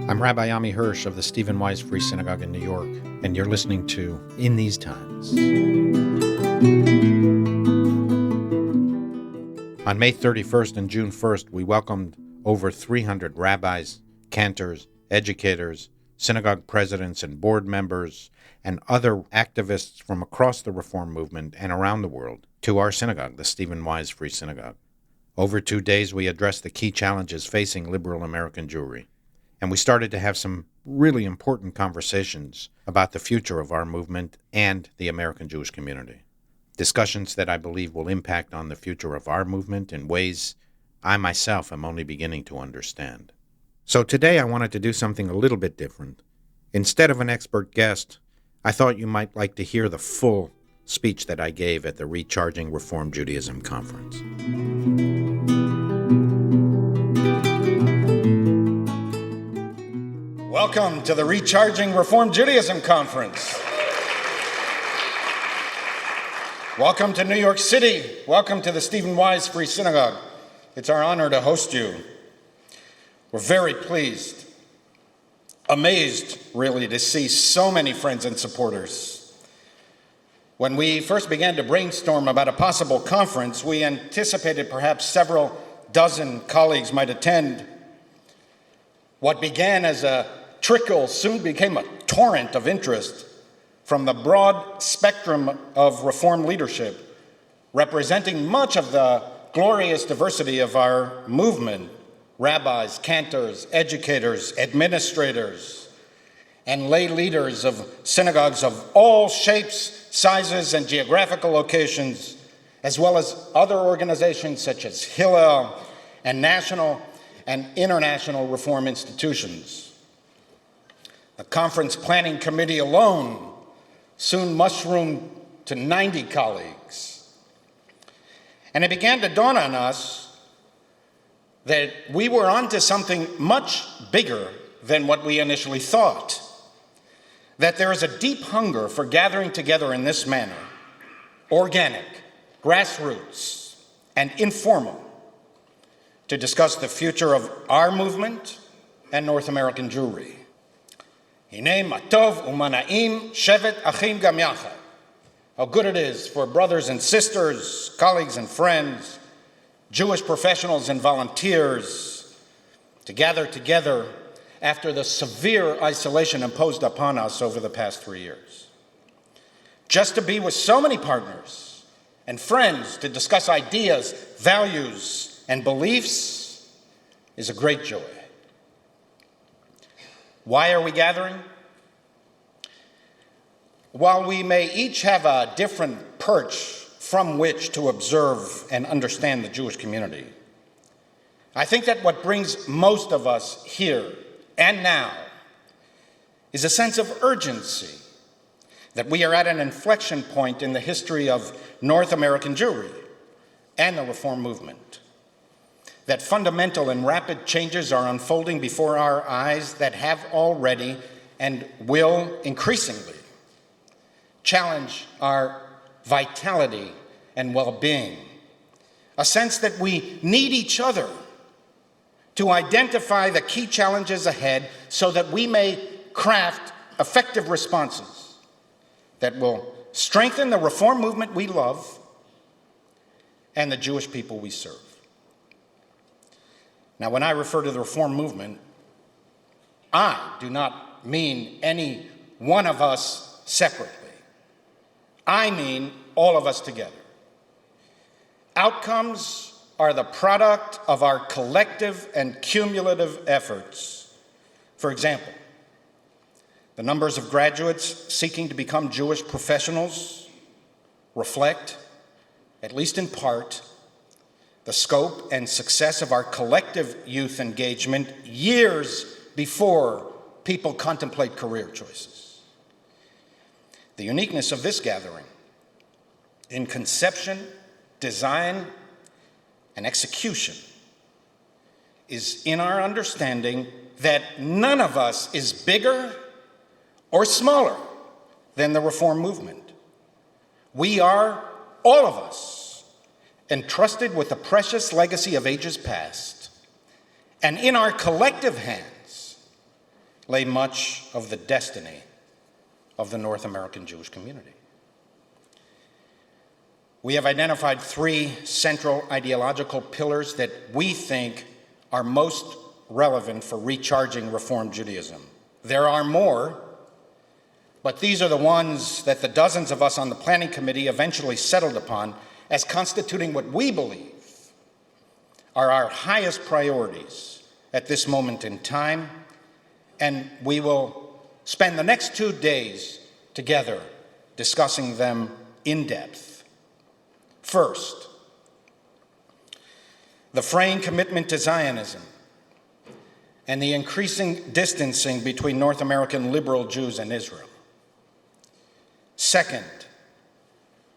I'm Rabbi Ammi Hirsch of the Stephen Wise Free Synagogue in New York, and you're listening to In These Times. On May 31st and June 1st, we welcomed over 300 rabbis, cantors, educators, synagogue presidents and board members, and other activists from across the Reform movement and around the world to our synagogue, the Stephen Wise Free Synagogue. Over 2 days, we addressed the key challenges facing liberal American Jewry. And we started to have some really important conversations about the future of our movement and the American Jewish community. Discussions that I believe will impact on the future of our movement in ways I myself am only beginning to understand. So today I wanted to do something a little bit different. Instead of an expert guest, I thought you might like to hear the full speech that I gave at the Re-CHARGING Reform Judaism conference. Welcome to the Re-CHARGING Reform Judaism Conference. Welcome to New York City. Welcome to the Stephen Wise Free Synagogue. It's our honor to host you. We're very pleased, amazed really, to see so many friends and supporters. When we first began to brainstorm about a possible conference, we anticipated perhaps several dozen colleagues might attend. What began as a trickle soon became a torrent of interest from the broad spectrum of Reform leadership, representing much of the glorious diversity of our movement: rabbis, cantors, educators, administrators, and lay leaders of synagogues of all shapes, sizes, and geographical locations, as well as other organizations such as Hillel and national and international Reform institutions. The conference planning committee alone soon mushroomed to 90 colleagues. And it began to dawn on us that we were onto something much bigger than what we initially thought. That there is a deep hunger for gathering together in this manner, organic, grassroots, and informal, to discuss the future of our movement and North American Jewry. Hinei matov u'mana'im shevet achim gam yachad. How good it is for brothers and sisters, colleagues and friends, Jewish professionals and volunteers to gather together after the severe isolation imposed upon us over the past 3 years. Just to be with so many partners and friends to discuss ideas, values, and beliefs is a great joy. Why are we gathering? While we may each have a different perch from which to observe and understand the Jewish community, I think that what brings most of us here and now is a sense of urgency that we are at an inflection point in the history of North American Jewry and the Reform movement. That fundamental and rapid changes are unfolding before our eyes that have already and will increasingly challenge our vitality and well-being. A sense that we need each other to identify the key challenges ahead so that we may craft effective responses that will strengthen the Reform movement we love and the Jewish people we serve. Now, when I refer to the Reform movement, I do not mean any one of us separately. I mean all of us together. Outcomes are the product of our collective and cumulative efforts. For example, the numbers of graduates seeking to become Jewish professionals reflect, at least in part, the scope and success of our collective youth engagement years before people contemplate career choices. The uniqueness of this gathering in conception, design, and execution is in our understanding that none of us is bigger or smaller than the Reform movement. We are, all of us, entrusted with the precious legacy of ages past, and in our collective hands, lay much of the destiny of the North American Jewish community. We have identified three central ideological pillars that we think are most relevant for recharging Reform Judaism. There are more, but these are the ones that the dozens of us on the planning committee eventually settled upon as constituting what we believe are our highest priorities at this moment in time, and we will spend the next 2 days together discussing them in depth. First, the fraying commitment to Zionism and the increasing distancing between North American liberal Jews and Israel. Second,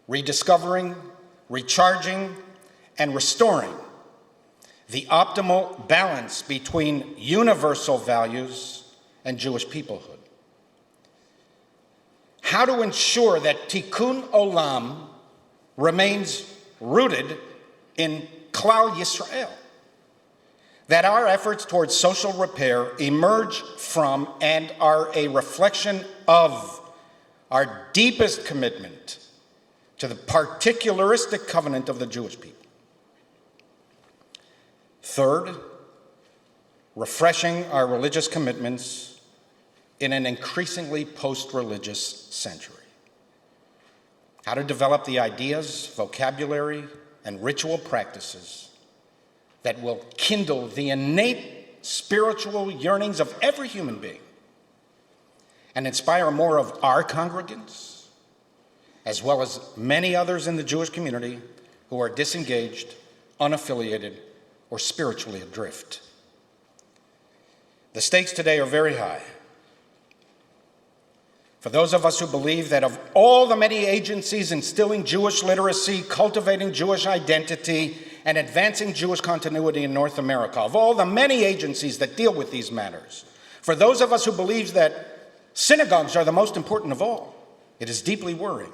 rediscovering, recharging, and restoring the optimal balance between universal values and Jewish peoplehood. How to ensure that Tikkun Olam remains rooted in Klal Yisrael, that our efforts towards social repair emerge from and are a reflection of our deepest commitment to the particularistic covenant of the Jewish people. Third, refreshing our religious commitments in an increasingly post-religious century. How to develop the ideas, vocabulary, and ritual practices that will kindle the innate spiritual yearnings of every human being and inspire more of our congregants, as well as many others in the Jewish community who are disengaged, unaffiliated, or spiritually adrift. The stakes today are very high. For those of us who believe that of all the many agencies instilling Jewish literacy, cultivating Jewish identity, and advancing Jewish continuity in North America, of all the many agencies that deal with these matters, for those of us who believe that synagogues are the most important of all, it is deeply worrying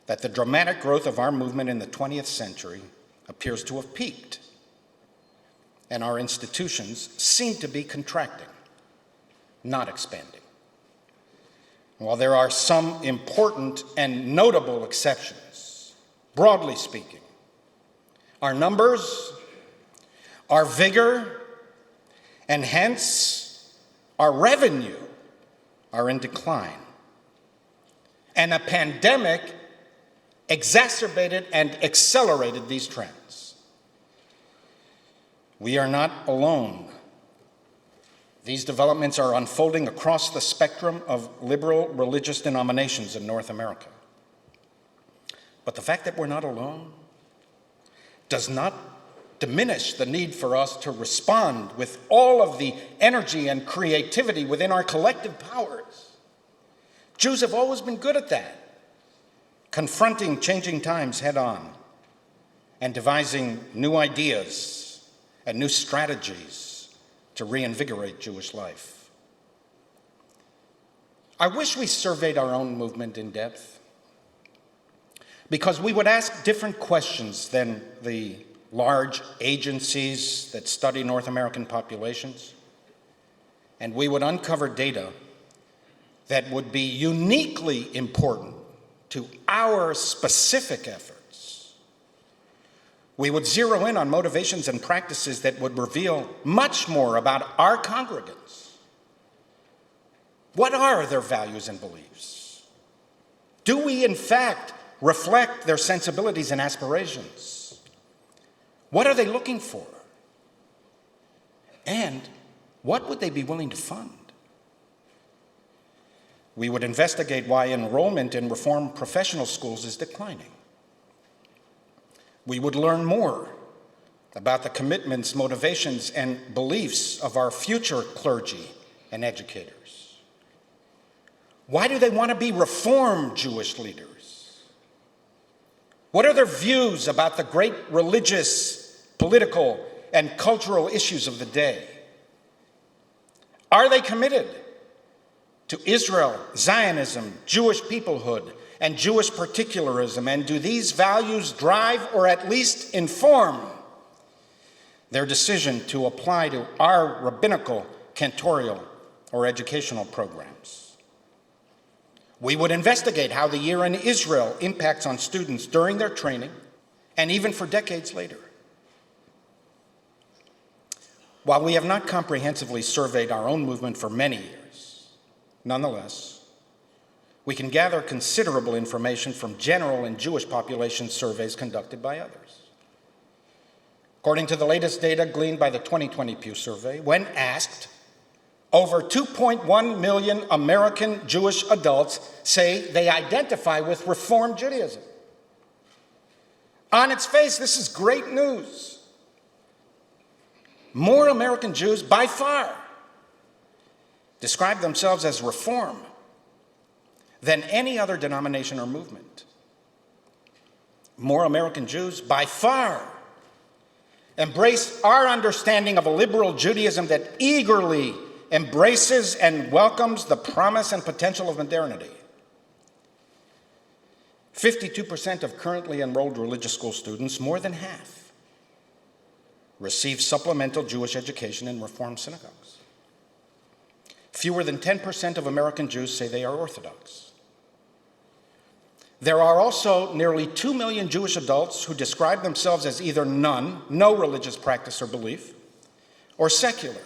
that the dramatic growth of our movement in the 20th century appears to have peaked, and our institutions seem to be contracting, not expanding. While there are some important and notable exceptions, broadly speaking, our numbers, our vigor, and hence our revenue are in decline. And a pandemic exacerbated and accelerated these trends. We are not alone. These developments are unfolding across the spectrum of liberal religious denominations in North America. But the fact that we're not alone does not diminish the need for us to respond with all of the energy and creativity within our collective powers. Jews have always been good at that, confronting changing times head on and devising new ideas and new strategies to reinvigorate Jewish life. I wish we surveyed our own movement in depth, because we would ask different questions than the large agencies that study North American populations, and we would uncover data that would be uniquely important to our specific efforts. We would zero in on motivations and practices that would reveal much more about our congregants. What are their values and beliefs? Do we, in fact, reflect their sensibilities and aspirations? What are they looking for? And what would they be willing to fund? We would investigate why enrollment in Reform professional schools is declining. We would learn more about the commitments, motivations, and beliefs of our future clergy and educators. Why do they want to be Reform Jewish leaders? What are their views about the great religious, political, and cultural issues of the day? Are they committed to Israel, Zionism, Jewish peoplehood, and Jewish particularism, and do these values drive or at least inform their decision to apply to our rabbinical, cantorial, or educational programs. We would investigate how the year in Israel impacts on students during their training and even for decades later. While we have not comprehensively surveyed our own movement for many years, nonetheless, we can gather considerable information from general and Jewish population surveys conducted by others. According to the latest data gleaned by the 2020 Pew Survey, when asked, over 2.1 million American Jewish adults say they identify with Reform Judaism. On its face, this is great news. More American Jews, by far, describe themselves as Reform than any other denomination or movement. More American Jews, by far, embrace our understanding of a liberal Judaism that eagerly embraces and welcomes the promise and potential of modernity. 52% of currently enrolled religious school students, more than half, receive supplemental Jewish education in Reform synagogues. Fewer than 10% of American Jews say they are Orthodox. There are also nearly 2 million Jewish adults who describe themselves as either none, no religious practice or belief, or secular.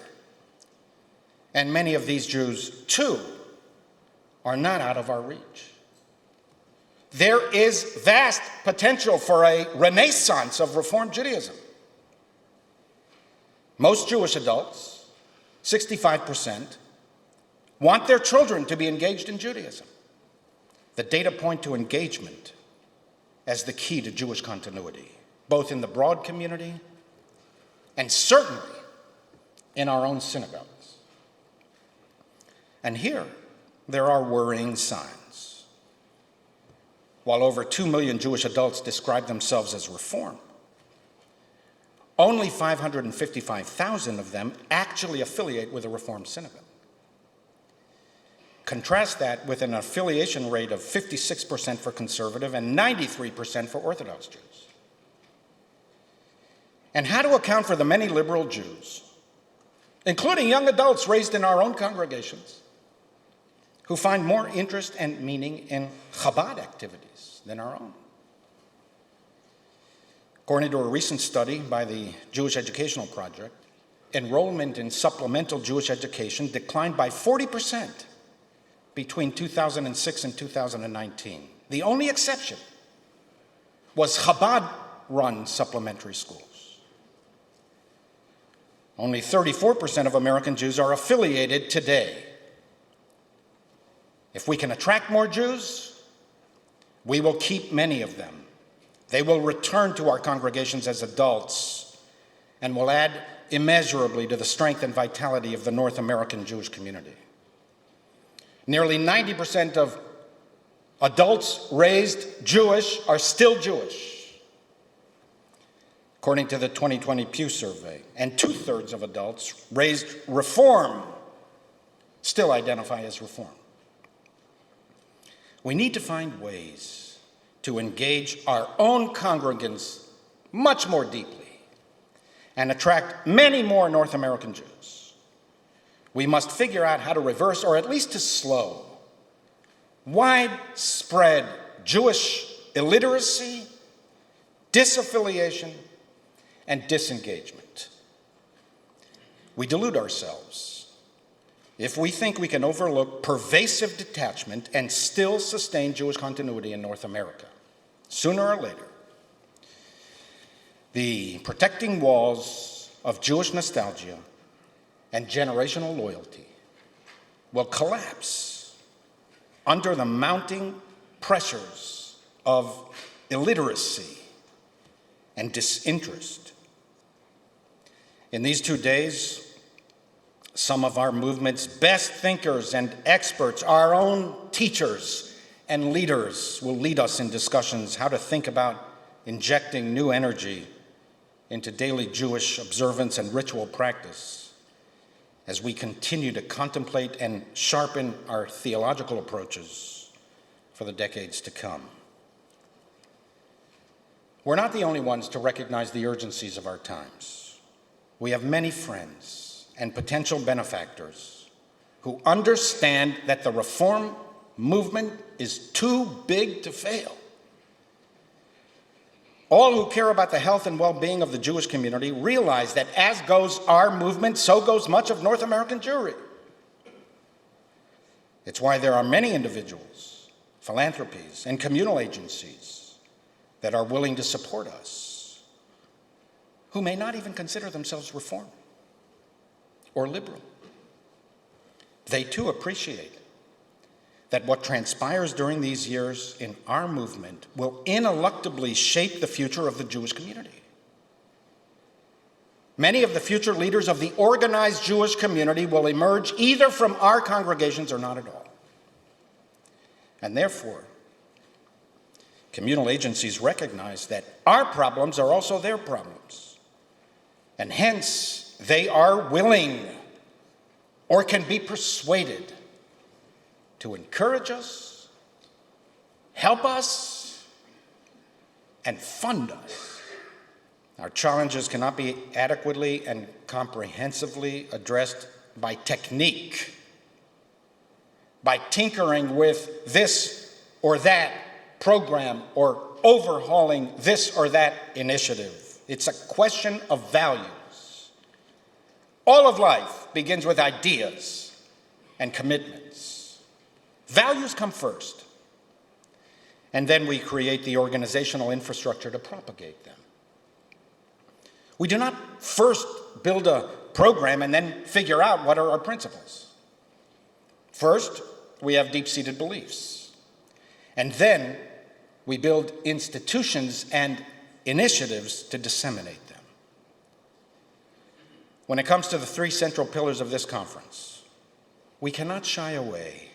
And many of these Jews, too, are not out of our reach. There is vast potential for a renaissance of Reform Judaism. Most Jewish adults, 65%, want their children to be engaged in Judaism. The data point to engagement as the key to Jewish continuity, both in the broad community and certainly in our own synagogues. And here, there are worrying signs. While over 2 million Jewish adults describe themselves as Reform, only 555,000 of them actually affiliate with a Reform synagogue. Contrast that with an affiliation rate of 56% for conservative and 93% for Orthodox Jews. And how to account for the many liberal Jews, including young adults raised in our own congregations, who find more interest and meaning in Chabad activities than our own. According to a recent study by the Jewish Educational Project, enrollment in supplemental Jewish education declined by 40% between 2006 and 2019. The only exception was Chabad-run supplementary schools. Only 34% of American Jews are affiliated today. If we can attract more Jews, we will keep many of them. They will return to our congregations as adults and will add immeasurably to the strength and vitality of the North American Jewish community. Nearly 90% of adults raised Jewish are still Jewish, according to the 2020 Pew Survey, and 2/3 of adults raised Reform still identify as Reform. We need to find ways to engage our own congregants much more deeply and attract many more North American Jews. We must figure out how to reverse, or at least to slow, widespread Jewish illiteracy, disaffiliation, and disengagement. We delude ourselves if we think we can overlook pervasive detachment and still sustain Jewish continuity in North America. Sooner or later, the protecting walls of Jewish nostalgia and generational loyalty will collapse under the mounting pressures of illiteracy and disinterest. In these 2 days, some of our movement's best thinkers and experts, our own teachers and leaders, will lead us in discussions how to think about injecting new energy into daily Jewish observance and ritual practice as we continue to contemplate and sharpen our theological approaches for the decades to come. We're not the only ones to recognize the urgencies of our times. We have many friends and potential benefactors who understand that the reform movement is too big to fail. All who care about the health and well-being of the Jewish community realize that as goes our movement, so goes much of North American Jewry. It's why there are many individuals, philanthropies, and communal agencies that are willing to support us, who may not even consider themselves reform or liberal. They too appreciate that what transpires during these years in our movement will ineluctably shape the future of the Jewish community. Many of the future leaders of the organized Jewish community will emerge either from our congregations or not at all. And therefore, communal agencies recognize that our problems are also their problems. And hence, they are willing or can be persuaded to encourage us, help us, and fund us. Our challenges cannot be adequately and comprehensively addressed by technique, by tinkering with this or that program or overhauling this or that initiative. It's a question of values. All of life begins with ideas and commitments. Values come first, and then we create the organizational infrastructure to propagate them. We do not first build a program and then figure out what are our principles. First, we have deep-seated beliefs, and then we build institutions and initiatives to disseminate them. When it comes to the three central pillars of this conference, we cannot shy away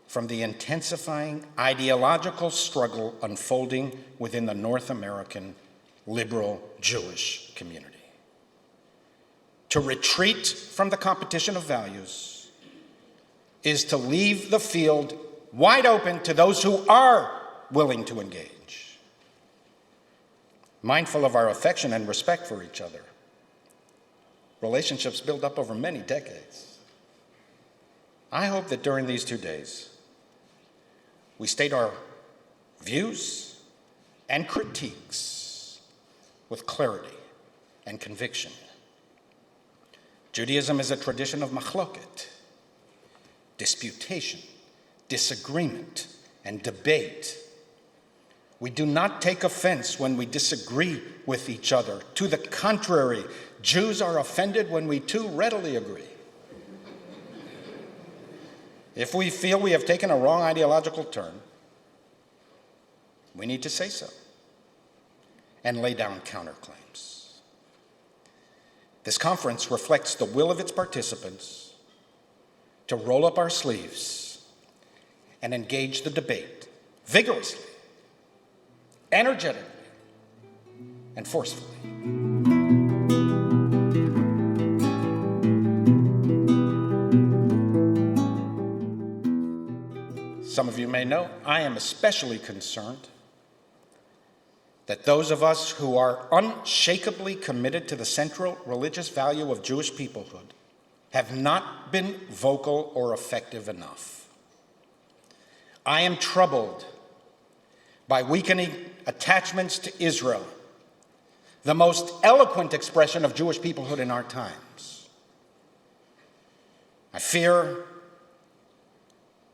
from the intensifying ideological struggle unfolding within the North American liberal Jewish community. To retreat from the competition of values is to leave the field wide open to those who are willing to engage. Mindful of our affection and respect for each other, relationships build up over many decades. I hope that during these 2 days, we state our views and critiques with clarity and conviction. Judaism is a tradition of machloket, disputation, disagreement, and debate. We do not take offense when we disagree with each other. To the contrary, Jews are offended when we too readily agree. If we feel we have taken a wrong ideological turn, we need to say so and lay down counterclaims. This conference reflects the will of its participants to roll up our sleeves and engage the debate vigorously, energetically, and forcefully. Some of you may know, I am especially concerned that those of us who are unshakably committed to the central religious value of Jewish peoplehood have not been vocal or effective enough. I am troubled by weakening attachments to Israel, the most eloquent expression of Jewish peoplehood in our times. I fear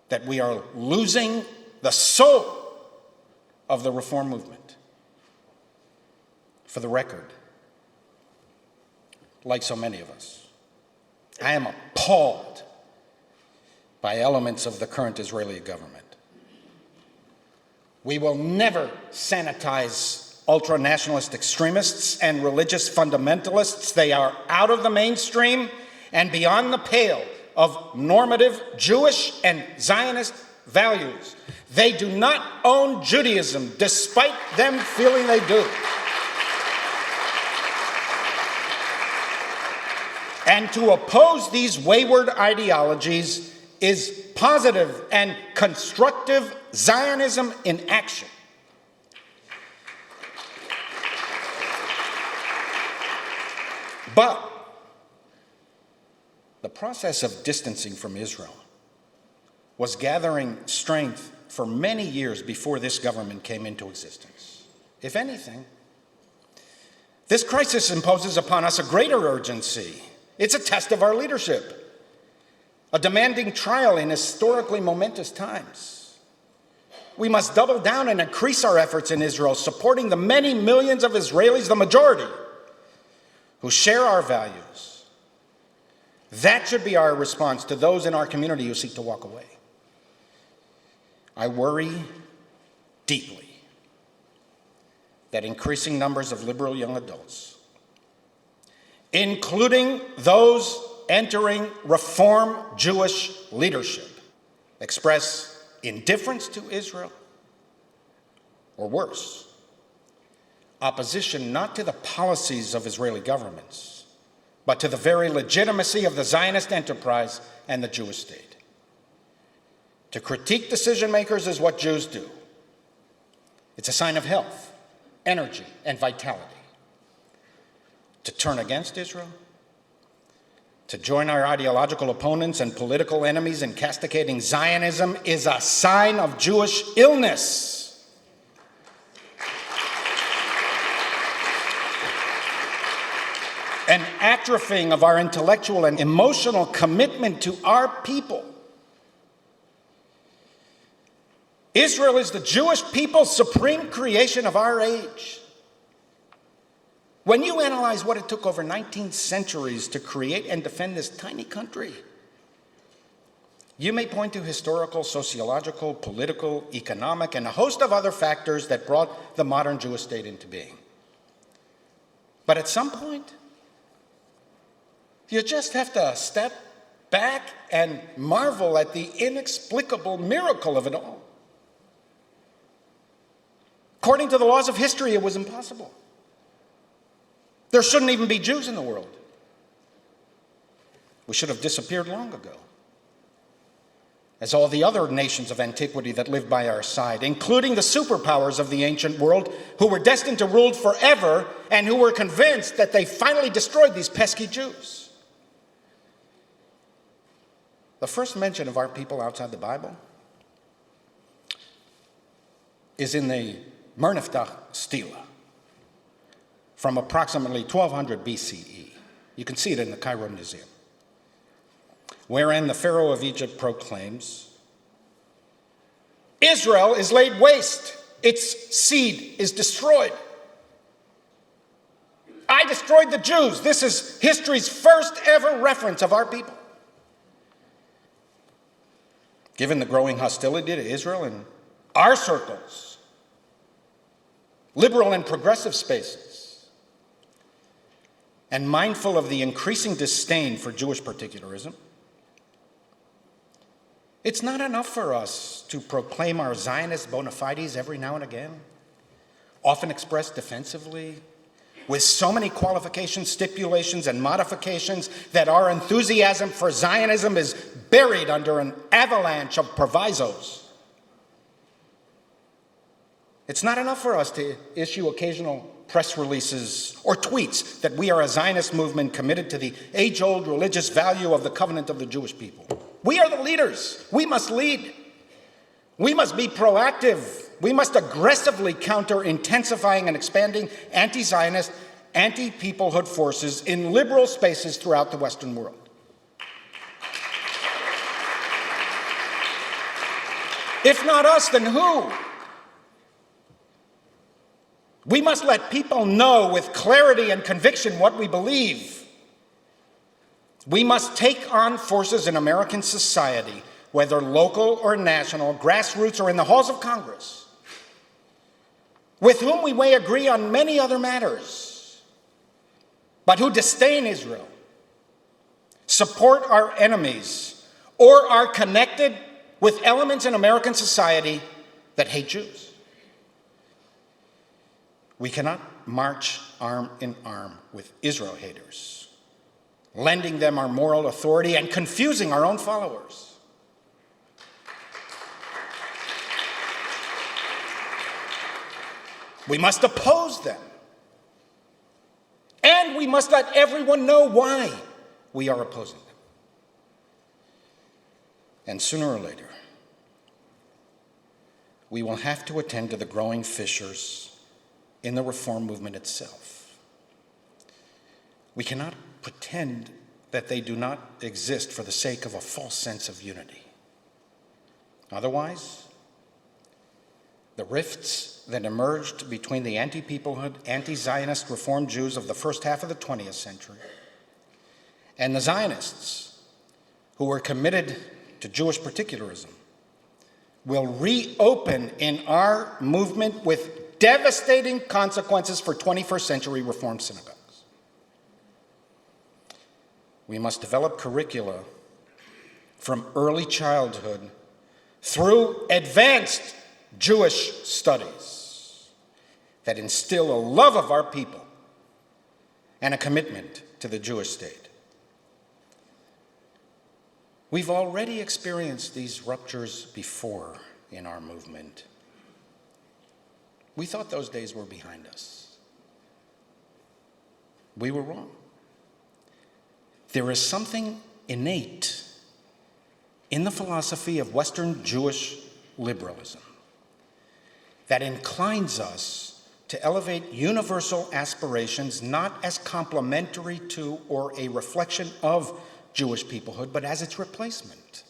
that we are losing the soul of the reform movement. For the record, like so many of us, I am appalled by elements of the current Israeli government. We will never sanitize ultra-nationalist extremists and religious fundamentalists. They are out of the mainstream and beyond the pale of normative Jewish and Zionist values. They do not own Judaism, despite them feeling they do. And to oppose these wayward ideologies is positive and constructive Zionism in action. The process of distancing from Israel was gathering strength for many years before this government came into existence. If anything, this crisis imposes upon us a greater urgency. It's a test of our leadership, a demanding trial in historically momentous times. We must double down and increase our efforts in Israel, supporting the many millions of Israelis, the majority, who share our values. That should be our response to those in our community who seek to walk away. I worry deeply that increasing numbers of liberal young adults, including those entering Reform Jewish leadership, express indifference to Israel, or worse, opposition not to the policies of Israeli governments, but to the very legitimacy of the Zionist enterprise and the Jewish state. To critique decision makers is what Jews do. It's a sign of health, energy, and vitality. To turn against Israel, to join our ideological opponents and political enemies in castigating Zionism is a sign of Jewish illness. An atrophying of our intellectual and emotional commitment to our people. Israel is the Jewish people's supreme creation of our age. When you analyze what it took over 19 centuries to create and defend this tiny country, you may point to historical, sociological, political, economic, and a host of other factors that brought the modern Jewish state into being. But at some point, you just have to step back and marvel at the inexplicable miracle of it all. According to the laws of history, it was impossible. There shouldn't even be Jews in the world. We should have disappeared long ago, as all the other nations of antiquity that lived by our side, including the superpowers of the ancient world, who were destined to rule forever and who were convinced that they finally destroyed these pesky Jews. The first mention of our people outside the Bible is in the Merneftach Stela from approximately 1200 BCE. You can see it in the Cairo Museum, wherein the Pharaoh of Egypt proclaims, Israel is laid waste, its seed is destroyed. I destroyed the Jews. This is history's first ever reference of our people. Given the growing hostility to Israel in our circles, liberal and progressive spaces, and mindful of the increasing disdain for Jewish particularism, it's not enough for us to proclaim our Zionist bona fides every now and again, often expressed defensively, with so many qualifications, stipulations, and modifications that our enthusiasm for Zionism is buried under an avalanche of provisos. It's not enough for us to issue occasional press releases or tweets that we are a Zionist movement committed to the age-old religious value of the covenant of the Jewish people. We are the leaders. We must lead. We must be proactive. We must aggressively counter intensifying and expanding anti-Zionist, anti-peoplehood forces in liberal spaces throughout the Western world. If not us, then who? We must let people know with clarity and conviction what we believe. We must take on forces in American society, whether local or national, grassroots or in the halls of Congress, with whom we may agree on many other matters, but who disdain Israel, support our enemies, or are connected with elements in American society that hate Jews. We cannot march arm in arm with Israel haters, lending them our moral authority and confusing our own followers. We must oppose them. And we must let everyone know why we are opposing them. And sooner or later, we will have to attend to the growing fissures in the reform movement itself. We cannot pretend that they do not exist for the sake of a false sense of unity. Otherwise, the rifts that emerged between the anti-peoplehood, anti-Zionist Reform Jews of the first half of the 20th century and the Zionists who were committed to Jewish particularism will reopen in our movement with devastating consequences for 21st century Reform synagogues. We must develop curricula from early childhood through advanced Jewish studies that instill a love of our people and a commitment to the Jewish state. We've already experienced these ruptures before in our movement. We thought those days were behind us. We were wrong. There is something innate in the philosophy of Western Jewish liberalism that inclines us to elevate universal aspirations not as complementary to or a reflection of Jewish peoplehood, but as its replacement.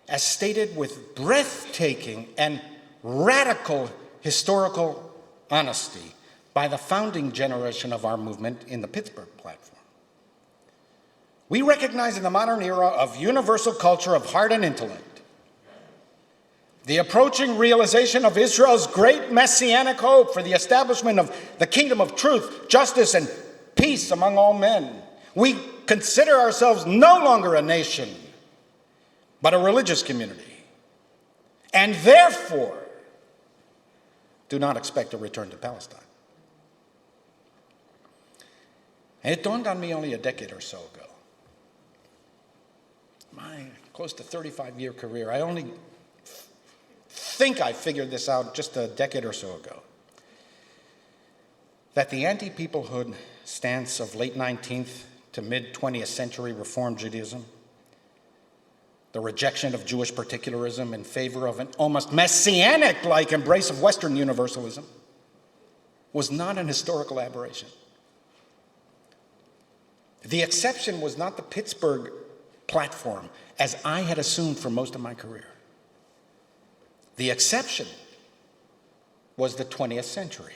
As stated with breathtaking and radical historical honesty by the founding generation of our movement in the Pittsburgh platform. We recognize in the modern era of universal culture of heart and intellect the approaching realization of Israel's great messianic hope for the establishment of the kingdom of truth, justice, and peace among all men. We consider ourselves no longer a nation, but a religious community, and therefore do not expect a return to Palestine. And it dawned on me only a decade or so ago. My close to 35-year career, I only think I figured this out just a decade or so ago, that the anti-peoplehood stance of late 19th to mid-20th century Reform Judaism, the rejection of Jewish particularism in favor of an almost messianic-like embrace of Western universalism, was not an historical aberration. The exception was not the Pittsburgh platform, as I had assumed for most of my career. The exception was the 20th century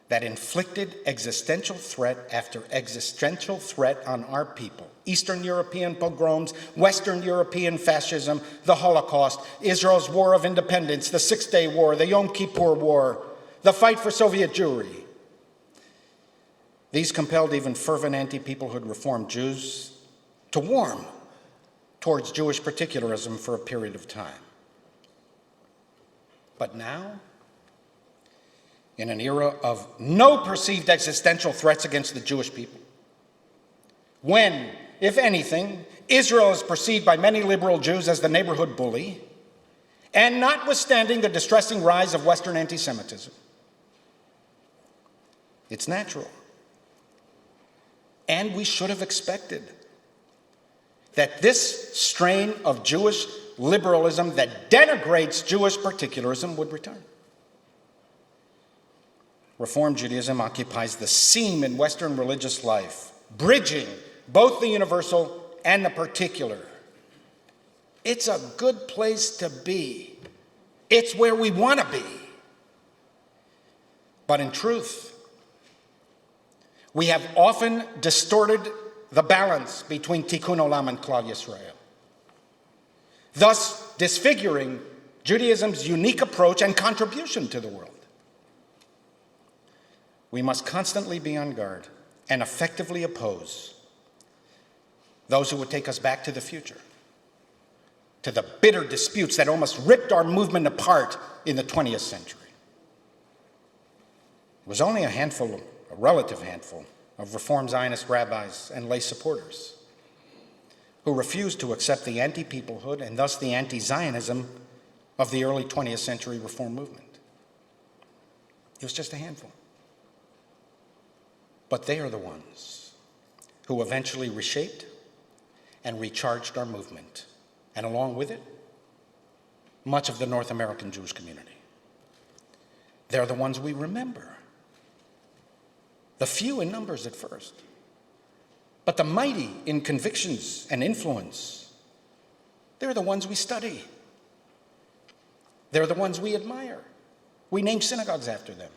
that inflicted existential threat after existential threat on our people. Eastern European pogroms, Western European fascism, the Holocaust, Israel's War of Independence, the Six-Day War, the Yom Kippur War, the fight for Soviet Jewry. These compelled even fervent anti-peoplehood Reform Jews to warm towards Jewish particularism for a period of time. But now, in an era of no perceived existential threats against the Jewish people, when, if anything, Israel is perceived by many liberal Jews as the neighborhood bully, and notwithstanding the distressing rise of Western anti-Semitism, it's natural, and we should have expected, that this strain of Jewish liberalism that denigrates Jewish particularism would return. Reform Judaism occupies the seam in Western religious life, bridging both the universal and the particular. It's a good place to be. It's where we want to be. But in truth, we have often distorted the balance between Tikkun Olam and Klal Yisrael, thus disfiguring Judaism's unique approach and contribution to the world. We must constantly be on guard and effectively oppose those who would take us back to the future, to the bitter disputes that almost ripped our movement apart in the 20th century. It was only a relative handful, of Reform Zionist rabbis and lay supporters who refused to accept the anti-peoplehood and thus the anti-Zionism of the early 20th century Reform movement. It was just a handful. But they are the ones who eventually reshaped and recharged our movement, and along with it, much of the North American Jewish community. They're the ones we remember. The few in numbers at first, but the mighty in convictions and influence. They're the ones we study. They're the ones we admire. We name synagogues after them.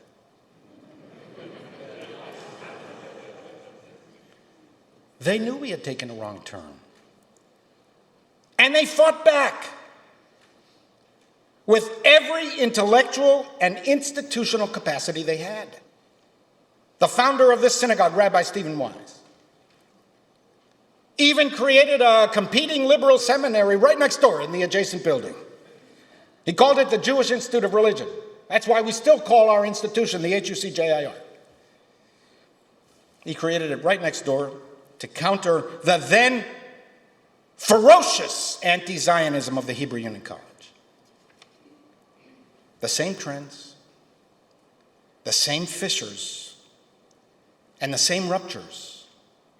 They knew we had taken a wrong turn. And they fought back with every intellectual and institutional capacity they had. The founder of this synagogue, Rabbi Stephen Wise, even created a competing liberal seminary right next door in the adjacent building. He called it the Jewish Institute of Religion. That's why we still call our institution the HUCJIR. He created it right next door to counter the then ferocious anti-Zionism of the Hebrew Union College. The same trends, the same fissures, and the same ruptures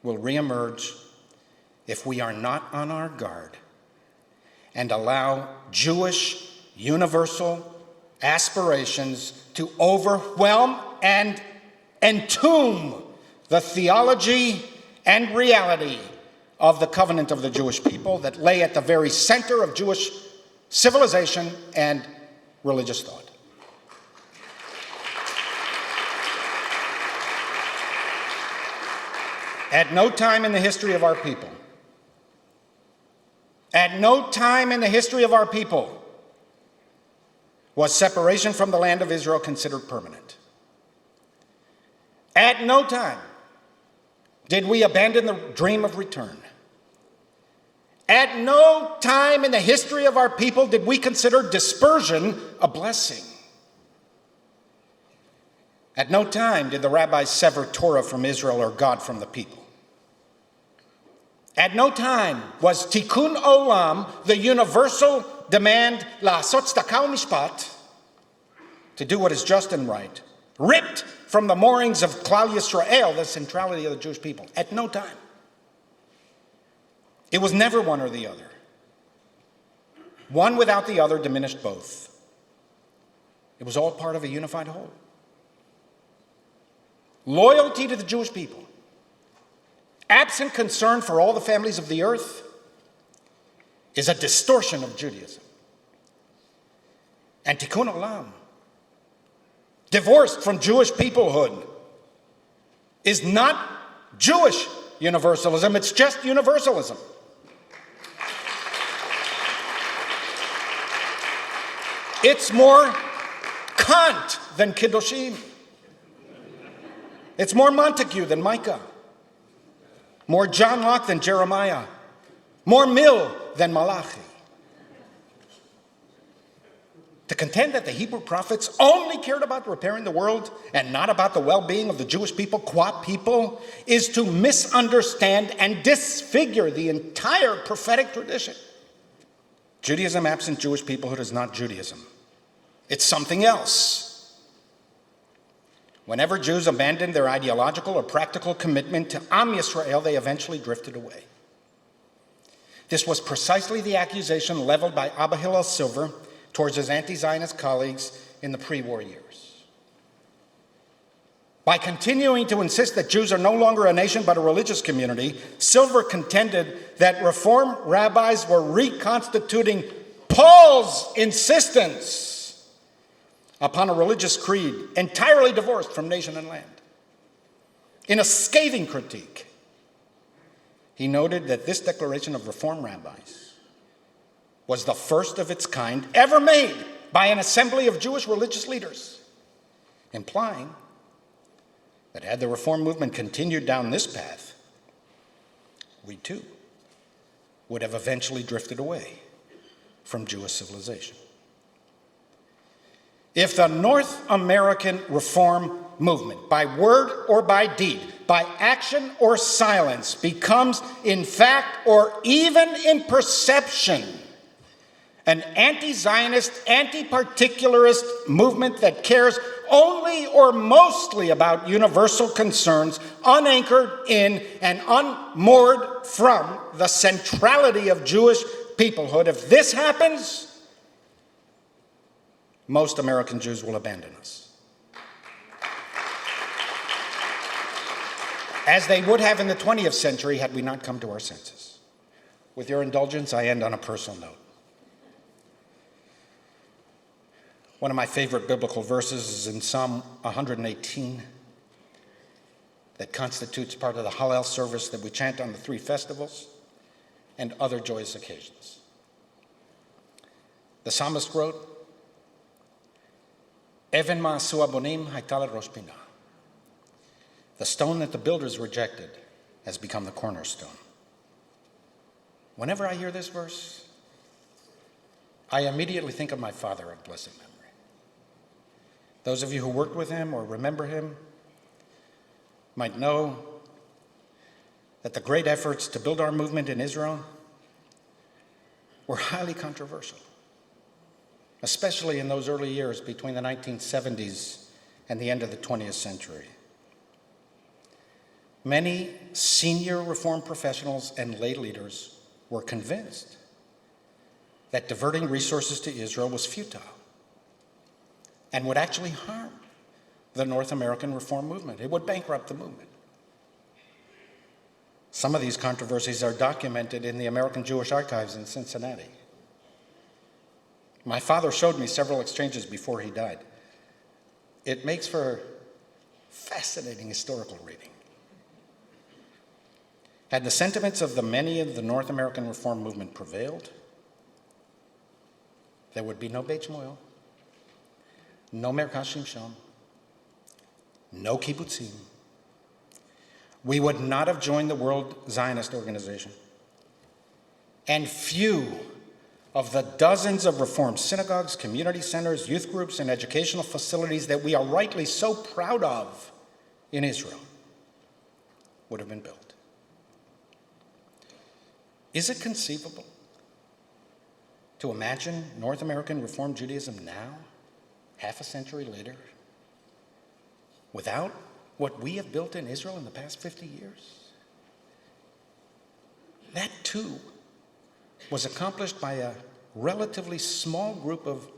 will reemerge if we are not on our guard and allow Jewish universal aspirations to overwhelm and entomb the theology and reality of the covenant of the Jewish people that lay at the very center of Jewish civilization and religious thought. At no time in the history of our people, was separation from the land of Israel considered permanent. At no time did we abandon the dream of return. At no time in the history of our people did we consider dispersion a blessing. At no time did the rabbis sever Torah from Israel or God from the people. At no time was tikkun olam, the universal demand, la'asot tzedakah u'mishpat, to do what is just and right, ripped from the moorings of Klal Yisrael, the centrality of the Jewish people. At no time. It was never one or the other. One without the other diminished both. It was all part of a unified whole. Loyalty to the Jewish people, absent concern for all the families of the earth, is a distortion of Judaism. And tikkun olam, divorced from Jewish peoplehood, is not Jewish universalism, it's just universalism. It's more Kant than Kiddushim. It's more Montague than Micah. More John Locke than Jeremiah. More Mill than Malachi. To contend that the Hebrew prophets only cared about repairing the world and not about the well-being of the Jewish people, qua people, is to misunderstand and disfigure the entire prophetic tradition. Judaism absent Jewish peoplehood is not Judaism. It's something else. Whenever Jews abandoned their ideological or practical commitment to Am Yisrael, they eventually drifted away. This was precisely the accusation leveled by Abba Hillel Silver towards his anti-Zionist colleagues in the pre-war years. By continuing to insist that Jews are no longer a nation but a religious community, Silver contended that Reform rabbis were reconstituting Paul's insistence upon a religious creed entirely divorced from nation and land. In a scathing critique, he noted that this declaration of Reform rabbis was the first of its kind ever made by an assembly of Jewish religious leaders, implying that had the Reform movement continued down this path, we too would have eventually drifted away from Jewish civilization. If the North American Reform movement, by word or by deed, by action or silence, becomes in fact or even in perception an anti-Zionist, anti-particularist movement that cares only or mostly about universal concerns, unanchored in and unmoored from the centrality of Jewish peoplehood, if this happens, most American Jews will abandon us. As they would have in the 20th century had we not come to our senses. With your indulgence, I end on a personal note. One of my favorite biblical verses is in Psalm 118 that constitutes part of the Hallel service that we chant on the 3 festivals and other joyous occasions. The psalmist wrote, Even ma'asu abonim hayta lerosh pinah. The stone that the builders rejected has become the cornerstone. Whenever I hear this verse, I immediately think of my father of blessed memory. Those of you who worked with him or remember him might know that the great efforts to build our movement in Israel were highly controversial, especially in those early years between the 1970s and the end of the 20th century. Many senior Reform professionals and lay leaders were convinced that diverting resources to Israel was futile and would actually harm the North American Reform movement. It would bankrupt the movement. Some of these controversies are documented in the American Jewish Archives in Cincinnati. My father showed me several exchanges before he died. It makes for fascinating historical reading. Had the sentiments of the many of the North American Reform movement prevailed, there would be no Beit Shmuel, no Merkaz Shimshon, no kibbutzim. We would not have joined the World Zionist Organization. And few of the dozens of Reform synagogues, community centers, youth groups, and educational facilities that we are rightly so proud of in Israel would have been built. Is it conceivable to imagine North American Reform Judaism now, half a century later, without what we have built in Israel in the past 50 years? That too was accomplished by a relatively small group of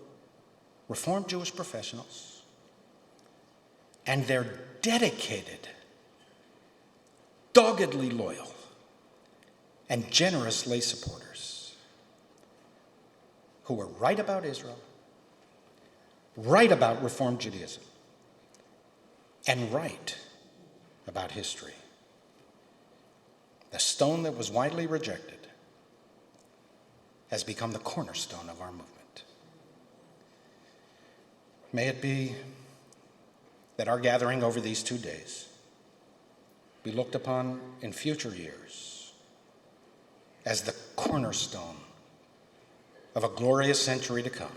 Reformed Jewish professionals and their dedicated, doggedly loyal, and generous lay supporters who were right about Israel, right about Reform Judaism, and right about history. The stone that was widely rejected has become the cornerstone of our movement. May it be that our gathering over these 2 days be looked upon in future years as the cornerstone of a glorious century to come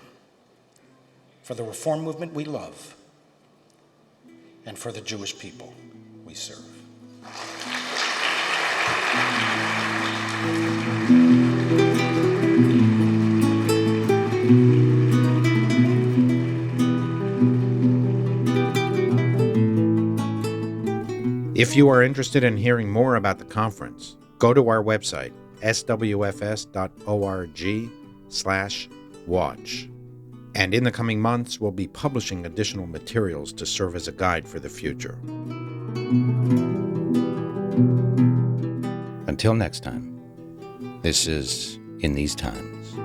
for the Reform movement we love and for the Jewish people we serve. If you are interested in hearing more about the conference, go to our website, swfs.org/watch. And in the coming months, we'll be publishing additional materials to serve as a guide for the future. Until next time, this is In These Times.